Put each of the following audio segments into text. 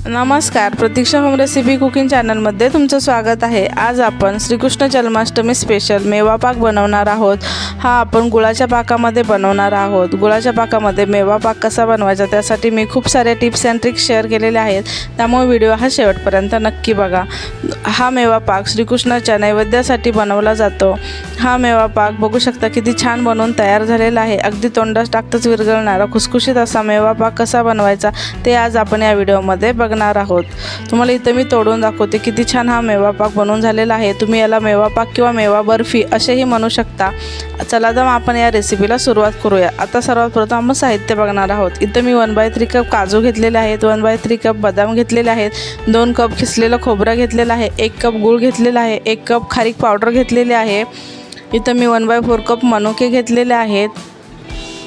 नमस्कार, प्रतीक्षा home recipe cooking चॅनलमध्ये तुमचं स्वागत आहे। आज आपण श्रीकृष्ण जन्माष्टमी स्पेशल मेवा पाक बनवणार आहोत। हा आपण गुळाच्या पाकामध्ये बनवणार आहोत। गुळाच्या पाकामध्ये मेवा पाक कसा बनवायचा त्यासाठी मी खूप सारे टिप्स अँड ट्रिक्स शेअर केलेले आहेत, त्यामुळे व्हिडिओ हा शेवटपर्यंत नक्की बघा। हा मेवा पाक श्रीकृष्णाच्या नैवेद्यासाठी बनवला जातो। हा मेवा पाक बघू शकता किती छान बनवून तयार झालेला आहे। अगदी तोंडात टाकताच विरघळणारा खुसखुशीत असा मेवा पाक कसा बनवायचा ते आज आपण या व्हिडिओमध्ये बघणार आहोत। तुम्हाला इथे मी तोडून दाखवते किती छान हा मेवा पाक बनवून झालेला आहे। तुम्ही याला मेवा पाक किंवा मेवा बर्फी असेही म्हणू शकता। चला तर आपण या रेसिपीला सुरुवात करूया। आता सर्वात प्रथम आपण साहित्य बघणार आहोत। इथे मी 1/3 कप काजू घेतलेले आहेत, 1/3 कप बदाम घेतलेले आहेत, 2 कप खिसलेलं खोबरं घेतलेलं आहे, 1 कप गूळ घेतलेला आहे, 1 कप खारीक पावडर घेतलेले आहे। इथे मी 1/4 कप मनुके घेतलेले आहेत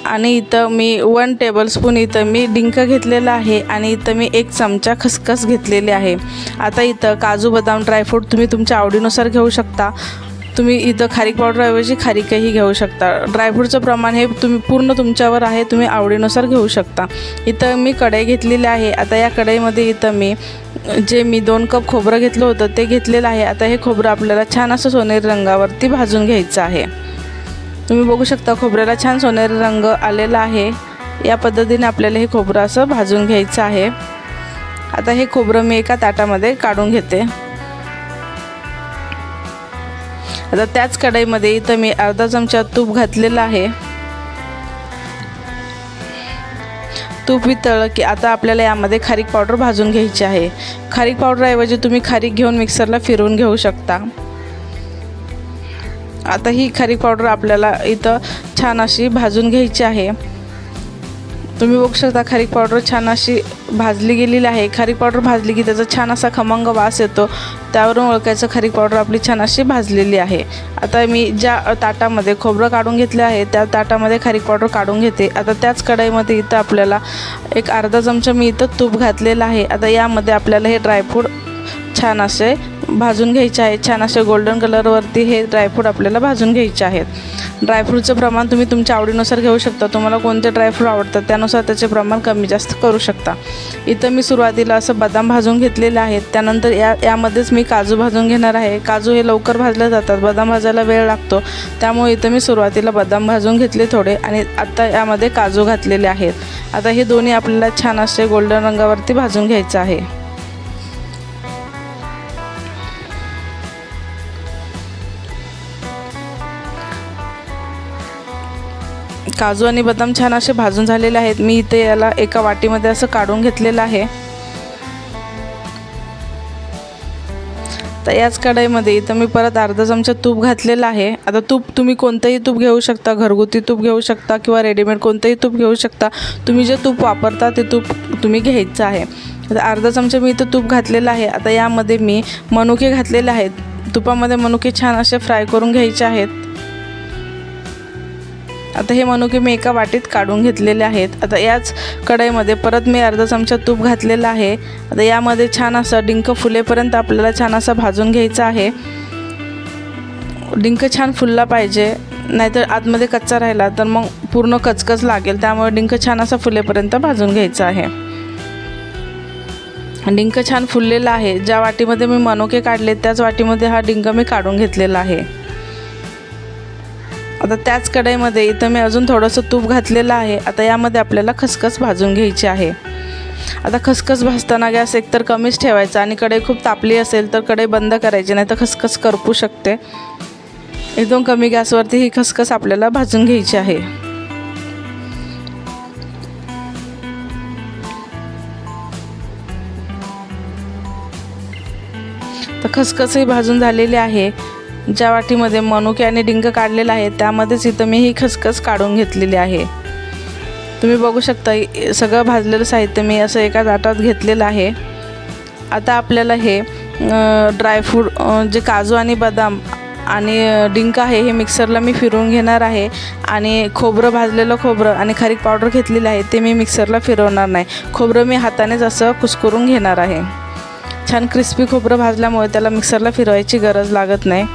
आणि इथं मी 1 टेबलस्पून इथं मी डिंक घेतलेला आहे आणि इथं मी 1 चमचा खसखस घेतलेले आहे। आता इथं काजू बदाम ड्रायफ्रूट तुम्ही तुमच्या आवडीनुसार घेऊ शकता। तुम्ही इथं खारीक पावडरऐवजी खारीकही घेऊ शकता। ड्रायफ्रूटचं प्रमाण हे पूर्ण तुमच्यावर आहे, तुम्ही आवडीनुसार घेऊ शकता। इथं मी कढई घेतलेली आहे। आता या कढईमध्ये इथं मी 2 कप खोबरं घेतलं होतं ते घेतलेलं आहे। आता हे खोबरं आपल्याला छान असं सोनेरी रंगावरती भाजून घ्यायचं आहे। तुम्ही बघू शकता खोबऱ्याला छान सोनेरी रंग आलेला आहे। या पद्धतीने आपल्याला हे खोबरं असं भाजून घ्यायचं आहे। आता हे खोबरं मी एका ताटामध्ये काढून घेते। आता त्याच कढईमध्ये इथं मी अर्धा चमचा तूप घातलेलं आहे। तूप वितळलं की आता आपल्याला यामध्ये खारीक पावडर भाजून घ्यायची आहे। खारीक पावडरऐवजी तुम्ही खारीक घेऊन मिक्सरला फिरवून घेऊ शकता। आता ही खारीक पावडर आपल्याला इथं छान अशी भाजून घ्यायची आहे। तुम्ही बघू शकता खारीक पावडर छान अशी भाजली गेलेली आहे। खारीक पावडर भाजली की त्याचा छान असा खमंग वास येतो, त्यावरून ओळखायचं खारीक पावडर आपली छान अशी भाजलेली आहे। आता मी ज्या ताटामध्ये खोबरं काढून घेतले आहे त्या ताटामध्ये खारीक पावडर काढून घेते। आता त्याच कढईमध्ये इथं आपल्याला एक अर्धा चमचा मी इथं तूप घातलेलं आहे। आता यामध्ये आपल्याला हे ड्रायफ्रूट छान असे भाजून घ्यायचे आहे। छान असे गोल्डन कलरवरती हे ड्रायफ्रूट आपल्याला भाजून घ्यायचे आहेत। ड्रायफ्रूटचं प्रमाण तुम्ही तुमच्या आवडीनुसार घेऊ शकता। तुम्हाला कोणते ड्रायफ्रूट आवडतात त्यानुसार त्याचे प्रमाण कमी जास्त करू शकता। इथं मी सुरुवातीला असं बदाम भाजून घेतलेले आहेत, त्यानंतर यामध्येच मी काजू भाजून घेणार आहे। काजू हे लवकर भाजले जातात, बदाम भाजायला वेळ लागतो, त्यामुळे इथं मी सुरुवातीला बदाम भाजून घेतले थोडे आणि आता यामध्ये काजू घातलेले आहेत। आता हे दोन्ही आपल्याला छान असे गोल्डन रंगावरती भाजून घ्यायचं आहे। काजू आणि बदाम छान असे भाजून झालेले आहेत। मी इथे याला एका वाटीमध्ये असं काढून घेतलेलं आहे। तर याच कढईमध्ये इथं मी परत अर्धा चमचा तूप घातलेलं आहे। आता तूप तुम्ही कोणतेही तूप घेऊ शकता, घरगुती तूप घेऊ शकता किंवा रेडीमेड कोणतेही तूप घेऊ शकता। तुम्ही जे तूप वापरता ते तूप तुम्ही घ्यायचं आहे। आता अर्धा चमचा मी इथं तूप घातलेलं आहे। आता यामध्ये मी मनुके घातलेले आहेत। तुपामध्ये मनुके छान असे फ्राय करून घ्यायचे आहेत। आता हे मनुके मी एका वाटीत काढून घेतलेले आहेत। आता याच कढईमध्ये परत मी अर्धा चमचा तूप घातलेला आहे। आता यामध्ये छान असं डिंक फुलेपर्यंत आपल्याला छान असं भाजून घ्यायचं आहे। डिंक छान फुलला पाहिजे, नाहीतर आतमध्ये कच्चा राहिला तर मग पूर्ण कचकच लागेल, त्यामुळे डिंक छान असं फुलेपर्यंत भाजून घ्यायचं आहे। डिंक छान फुललेला आहे। ज्या वाटीमध्ये मी मनुके काढले त्याच वाटीमध्ये हा डिंक मी काढून घेतलेला आहे। आता त्याच कढईमध्ये इथं मी अजून थोडंसं तूप घातलेलं आहे। आता यामध्ये आपल्याला खसखस भाजून घ्यायची आहे। आता खसखस भाजताना गॅस एकतर कमीच ठेवायचा आणि कढई खूप तापली असेल तर कढई बंद करायची, नाही तर खसखस करपू शकते। एकदम कमी गॅसवरती ही खसखस आपल्याला भाजून घ्यायची आहे। तर खसखसही भाजून झालेली आहे। ज्या वाटीमध्ये मनुके आणि डिंक काढलेला आहे त्यामध्येच इथं मी ही खसखस काढून घेतलेली आहे। तुम्ही बघू शकता सगळं भाजलेलं साहित्य मी असं एका ताटात घेतलेलं आहे। आता आपल्याला हे ड्रायफ्रूट जे काजू आणि बदाम आणि डिंक आहे हे मिक्सरला मी फिरवून घेणार आहे आणि खोबरं भाजलेलं खोबरं आणि खारीक पावडर घेतलेली आहे ते मी मिक्सरला फिरवणार नाही। खोबरं मी हातानेच असं कुस्करून घेणार आहे। छान क्रिस्पी खोबरं भाजल्यामुळे त्याला मिक्सरला फिरवायची गरज लागत नाही।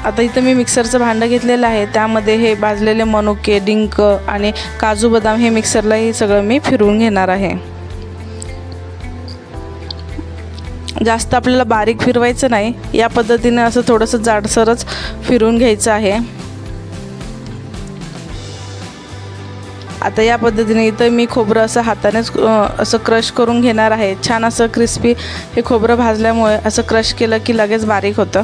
आता इथं मी मिक्सरचं भांडं घेतलेलं आहे, त्यामध्ये हे भाजलेले मनुके, डिंक आणि काजू बदाम हे मिक्सरला हे सगळं मी फिरवून घेणार आहे। जास्त आपल्याला बारीक फिरवायचं नाही, या पद्धतीने असं थोडंसं जाडसरच फिरवून घ्यायचं आहे। आता या पद्धतीने इथं मी खोबरं असं हातानेच असं क्रश करून घेणार आहे। छान असं क्रिस्पी हे खोबरं भाजल्यामुळे असं क्रश केलं की लगेच बारीक होतं।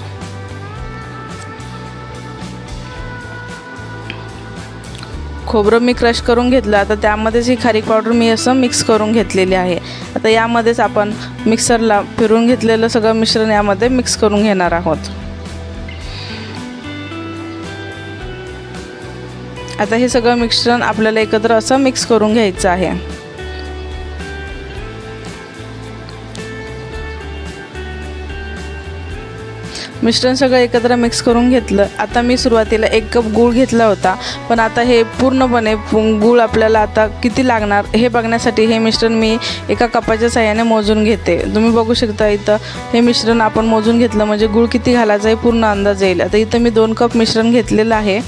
खोबरं मी क्रश करून घेतलं। आता त्यामध्येच ही खारीक पावडर मी असं मिक्स करून घेतलेली आहे। आता यामध्येच आपण मिक्सरला फिरवून घेतलेलं सगळं मिश्रण यामध्ये मिक्स करून घेणार आहोत। आता हे सगळं मिश्रण आपल्याला एकत्र असं मिक्स करून घ्यायचं आहे। मिश्रण सगळं एकत्र मिक्स करून घेतलं। आता मी सुरुवातीला 1 कप गूळ घेतला होता, पण आता हे पूर्णपणे गूळ आपल्याला आता किती लागणार हे बघण्यासाठी हे मिश्रण मी एका कपाच्या साहाय्याने मोजून घेते। तुम्ही बघू शकता इथं हे मिश्रण आपण मोजून घेतलं म्हणजे गूळ किती घालायचा हे पूर्ण अंदाज येईल। आता इथं मी 2 कप मिश्रण घेतलेलं आहे।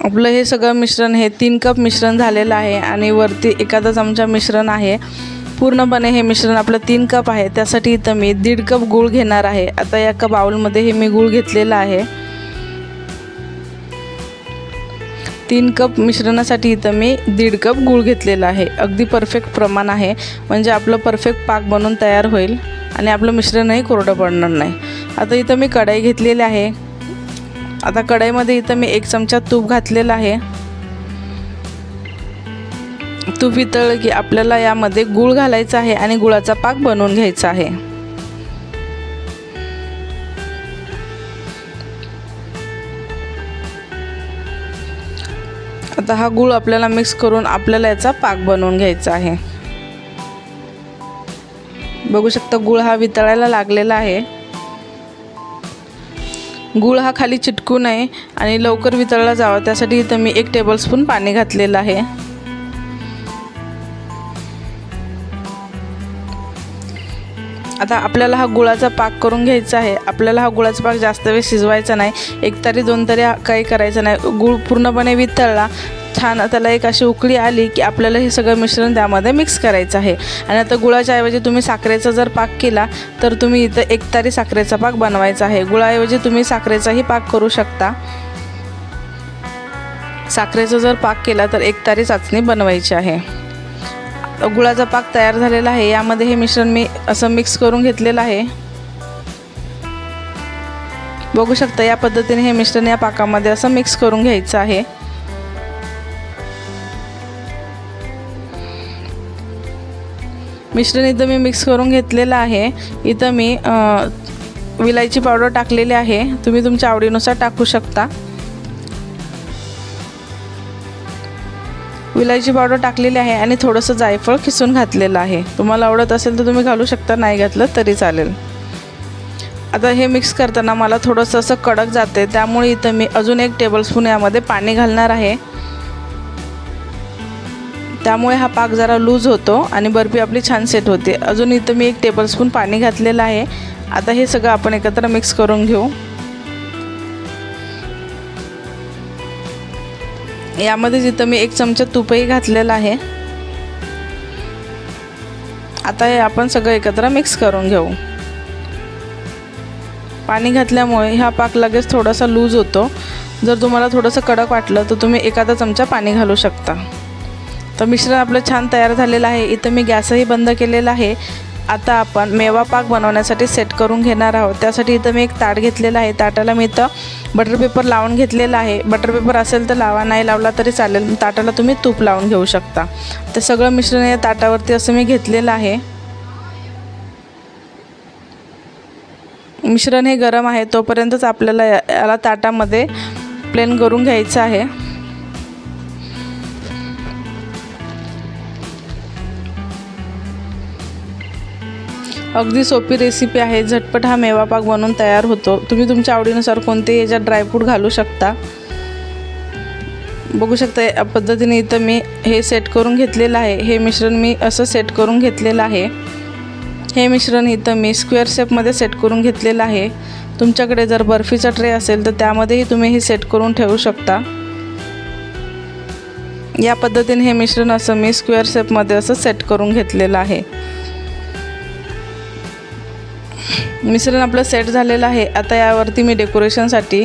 आपलं हे सगळं मिश्रण हे 3 कप मिश्रण झालेलं आहे आणि वरती एखादा चमचा मिश्रण आहे। पूर्णपणे हे मिश्रण आपलं 3 कप आहे, त्यासाठी इथं मी 1.5 कप गूळ घेणार आहे। आता एका बाउलमध्ये हे मी गूळ घेतलेला आहे। 3 कप मिश्रणासाठी इथं मी 1.5 कप गूळ घेतलेला आहे। अगदी परफेक्ट प्रमाण आहे, म्हणजे आपलं परफेक्ट पाक बनून तयार होईल आणि आपलं मिश्रणही कोरडं पडणार नाही। आता इथं मी कढई घेतलेली आहे। आता कढईमध्ये इथं मी 1 चमचा तूप घातलेला आहे। तूप वितळलं की आपल्याला यामध्ये गूळ घालायचा आहे आणि गुळाचा पाक बनवून घ्यायचा आहे। आता हा गूळ आपल्याला मिक्स करून आपल्याला याचा पाक बनवून घ्यायचा आहे। बघू शकता गूळ हा वितळायला लागलेला आहे। गूळ हा खाली चिटकू नये आणि लवकर वितळला जावा त्यासाठी इथं मी 1 टेबलस्पून पाणी घातलेलं आहे। आता आपल्याला हा गुळाचा पाक करून घ्यायचा आहे। आपल्याला हा गुळाचा पाक जास्त वेळ शिजवायचा नाही, 1 तारी 2 तारी काही करायचं नाही। गूळ पूर्णपणे वितळला, छान त्याला एक अशी उकळी आली की आपल्याला हे सगळं मिश्रण त्यामध्ये मिक्स करायचं आहे। आणि आता गुळाच्या ऐवजी तुम्ही साखरेचा जर पाक केला तर तुम्ही इथं 1 तारी साखरेचा पाक बनवायचा आहे। गुळाऐवजी तुम्ही साखरेचाही पाक करू शकता। साखरेचा जर पाक केला तर 1 तारी चाचणी बनवायची आहे। गुळाचा पाक तयार झालेला आहे। यामध्ये हे मिश्रण मी असं मिक्स करून घेतलेलं आहे। बघू शकता या पद्धतीने हे मिश्रण या पाकामध्ये असं मिक्स करून घ्यायचं आहे। मिश्रण इथं मी मिक्स करून घेतलेलं आहे। इथं मी विलायची पावडर टाकलेली आहे, तुम्ही तुमच्या आवडीनुसार टाकू शकता। विलायची पावडर टाकलेली आहे आणि थोडंसं जायफळ किसून घातलेलं आहे। तुम्हाला आवडत असेल तर तुम्ही घालू शकता, नाही घातलं तरी चालेल। आता हे मिक्स करताना मला थोडंसं असं कडक जाते, त्यामुळे इथं मी अजून 1 टेबलस्पून यामध्ये पाणी घालणार आहे। त्यामुळे हा पाक जरा लूज होतो आणि बर्फी आपली छान सेट होते। अजून इथं मी 1 टेबलस्पून पाणी घातलेलं आहे। आता हे सगळं आपण एकत्र मिक्स करून घेऊ। यामध्ये इथं मी 1 चमचा तूपही घातलेलं आहे। आता हे आपण सगळं एकत्र मिक्स करून घेऊ। पाणी घातल्यामुळे हा पाक लगेच थोडासा लूज होतो। जर तुम्हाला थोडंसं कडक वाटलं तर तुम्ही एखादा चमचा पाणी घालू शकता। तर मिश्रण आपलं छान तयार झालेलं आहे। इथं मी गॅसही बंद केलेला आहे। आता आपण मेवा पाक बनवण्यासाठी सेट करून घेणार आहोत। त्यासाठी इथं मी 1 ताट घेतलेलं आहे। ताटाला मी इथं बटर पेपर लावून घेतलेला आहे। बटर पेपर असेल तर लावा, नाही लावला तरी चालेल। ताटाला तुम्ही तूप लावून घेऊ शकता। तर सगळं मिश्रण या ताटावरती असं मी घेतलेलं आहे। मिश्रण हे गरम आहे तोपर्यंतच आपल्याला याला ताटामध्ये प्लेन करून घ्यायचं आहे। अगदी सोपी रेसिपी आहे। झटपट हा मेवा पाक बनवून तयार होतो। तुम्ही तुमच्या आवडीनुसार कोणतेही याच्यात ड्रायफ्रूट घालू शकता। बघू शकता या पद्धतीने इथं मी हे सेट करून घेतलेलं आहे। हे मिश्रण मी असं सेट करून घेतलेलं आहे। हे मिश्रण इथं मी स्क्वेअर शेपमध्ये सेट करून घेतलेलं आहे। तुमच्याकडे जर बर्फीचा ट्रे असेल तर त्यामध्येही तुम्ही हे सेट करून ठेवू शकता। या पद्धतीने हे मिश्रण असं मी स्क्वेअर शेपमध्ये असं सेट करून घेतलेलं आहे। मिश्रण आपलं सेट झालेलं आहे। आता यावरती मी डेकोरेशनसाठी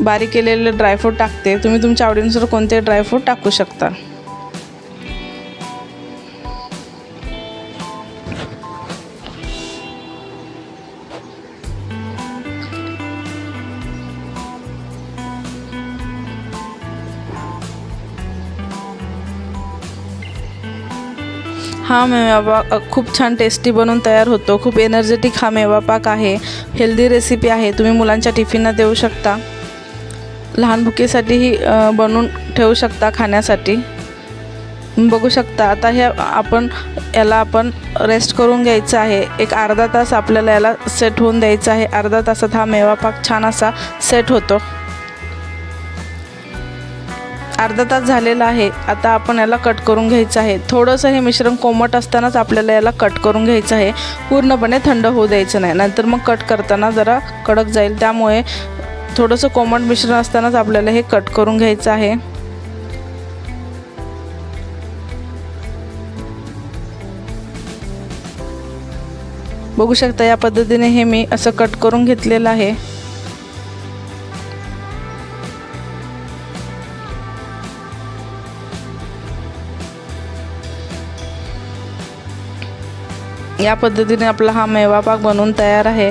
बारीक केलेले ड्रायफ्रूट टाकते। तुम्ही तुमच्या आवडीनुसार कोणते ड्रायफ्रूट टाकू शकता। हा मेवा पाक खूप छान टेस्टी बनून तयार होतो। खूप एनर्जेटिक हा मेवा पाक आहे। हेल्दी रेसिपी आहे। तुम्ही मुलांच्या टिफिनला देऊ शकता। लहान भुकेसाठीही बनवून ठेवू शकता खाण्यासाठी। बघू शकता आता हे आपण रेस्ट करून घ्यायचं आहे। एक अर्धा तास आपल्याला याला सेट होऊन द्यायचं आहे। अर्धा तासात हा मेवा पाक छान असा सेट होतो। अर्धा तास झालेला आहे। आता आपण याला कट करून घ्यायचं आहे। थोडंसं हे मिश्रण कोमट असतानाच आपल्याला याला कट करून घ्यायचं आहे। पूर्णपणे थंड होऊ द्यायचं नाही, नाहीतर मग कट करताना जरा कडक जाईल। त्यामुळे थोडंसं कोमट मिश्रण असतानाच आपल्याला हे कट करून घ्यायचं आहे। बघू शकता या पद्धतीने हे मी असं कट करून घेतलेलं आहे। या पद्धतीने आपला हा मेवा पाक बनवून तयार आहे।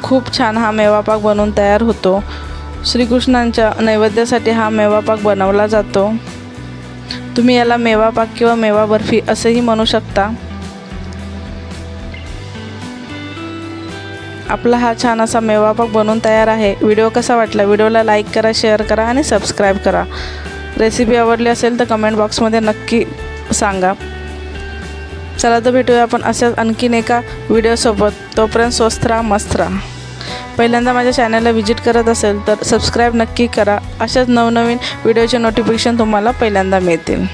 खूप छान हा मेवा पाक बनवून तयार होतो। श्रीकृष्णांच्या नैवेद्यासाठी हा मेवा पाक बनवला जातो। तुम्ही याला मेवा पाक किंवा मेवा बर्फी असेही म्हणू शकता। आपला हा छान असा मेवा पाक बनवून तयार आहे। व्हिडिओ कसा वाटला? व्हिडिओला लाईक करा, शेअर करा आणि सबस्क्राईब करा। रेसिपी आवडली असेल तर कमेंट बॉक्समध्ये नक्की सांगा। चला तर भेटूया आपण अशाच आणखीन एका व्हिडिओसोबत। तोपर्यंत स्वस्थ राहा, मस्त राहा। पहिल्यांदा माझ्या चॅनलला व्हिजिट करत असेल तर सबस्क्राईब नक्की करा। अशाच नवनवीन व्हिडिओचे नोटिफिकेशन तुम्हाला पहिल्यांदा मिळतील।